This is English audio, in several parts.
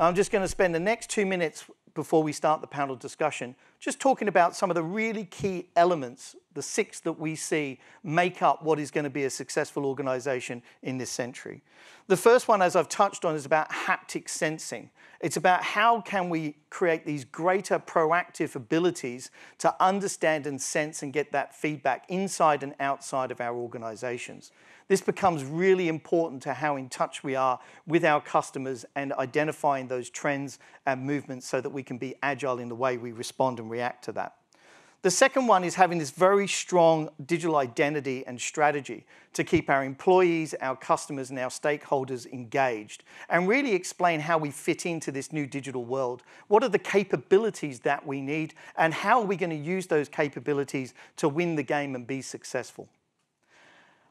I'm just going to spend the next 2 minutes before we start the panel discussion just talking about some of the really key elements, the 6 that we see make up what is going to be a successful organization in this century. The first one, as I've touched on, is about haptic sensing. It's about how can we create these greater proactive abilities to understand and sense and get that feedback inside and outside of our organizations. This becomes really important to how in touch we are with our customers and identifying those trends and movements so that we can be agile in the way we respond and react to that. The second one is having this very strong digital identity and strategy to keep our employees, our customers, and our stakeholders engaged, and really explain how we fit into this new digital world. What are the capabilities that we need, and how are we going to use those capabilities to win the game and be successful?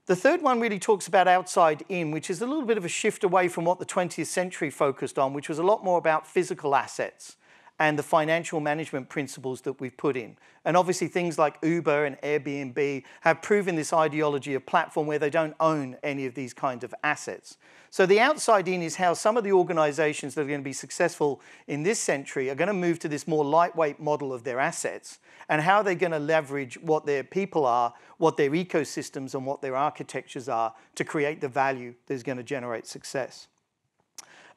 The third one really talks about outside in, which is a little bit of a shift away from what the 20th century focused on, which was a lot more about physical assets and the financial management principles that we've put in. And obviously things like Uber and Airbnb have proven this ideology of platform where they don't own any of these kinds of assets. So the outside in is how some of the organizations that are going to be successful in this century are going to move to this more lightweight model of their assets, and how they're going to leverage what their people are, what their ecosystems and what their architectures are to create the value that's going to generate success.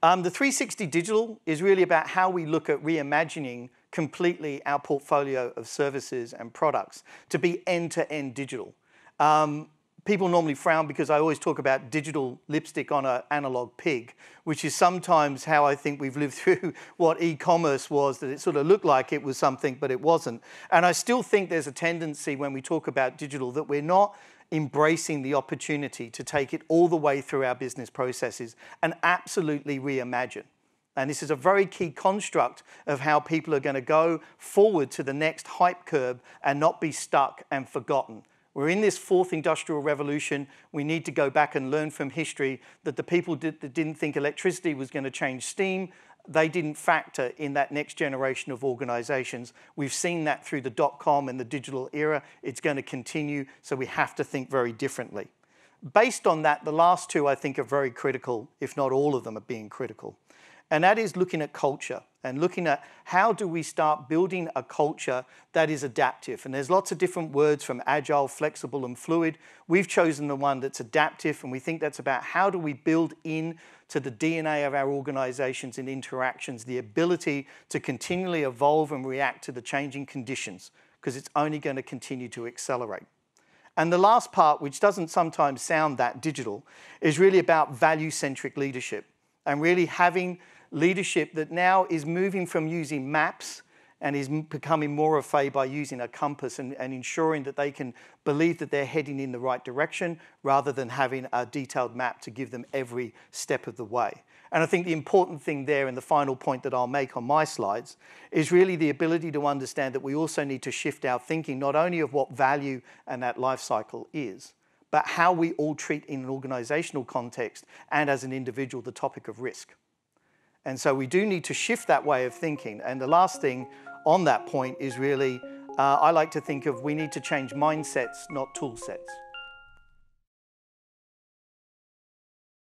The 360 Digital is really about how we look at reimagining completely our portfolio of services and products to be end-to-end digital. People normally frown because I always talk about digital lipstick on an analog pig, which is sometimes how I think we've lived through what e-commerce was, that it sort of looked like it was something, but it wasn't. And I still think there's a tendency when we talk about digital that we're not embracing the opportunity to take it all the way through our business processes and absolutely reimagine. And this is a very key construct of how people are going to go forward to the next hype curve and not be stuck and forgotten. We're in this 4th industrial revolution. We need to go back and learn from history that the people that didn't think electricity was going to change steam, they didn't factor in that next generation of organizations. We've seen that through the dot-com and the digital era. It's going to continue, so we have to think very differently. Based on that, the last 2 I think are very critical, if not all of them are being critical. And that is looking at culture and looking at how do we start building a culture that is adaptive. And there's lots of different words from agile, flexible, and fluid. We've chosen the one that's adaptive, and we think that's about how do we build in to the DNA of our organizations and interactions the ability to continually evolve and react to the changing conditions, because it's only going to continue to accelerate. And the last part, which doesn't sometimes sound that digital, is really about value-centric leadership and really having leadership that now is moving from using maps and is becoming more au fait by using a compass and ensuring that they can believe that they're heading in the right direction rather than having a detailed map to give them every step of the way. And I think the important thing there, and the final point that I'll make on my slides, is really the ability to understand that we also need to shift our thinking not only of what value and that life cycle is, but how we all treat in an organizational context and as an individual the topic of risk. And so we do need to shift that way of thinking. And the last thing on that point is really, I like to think of we need to change mindsets, not tool sets.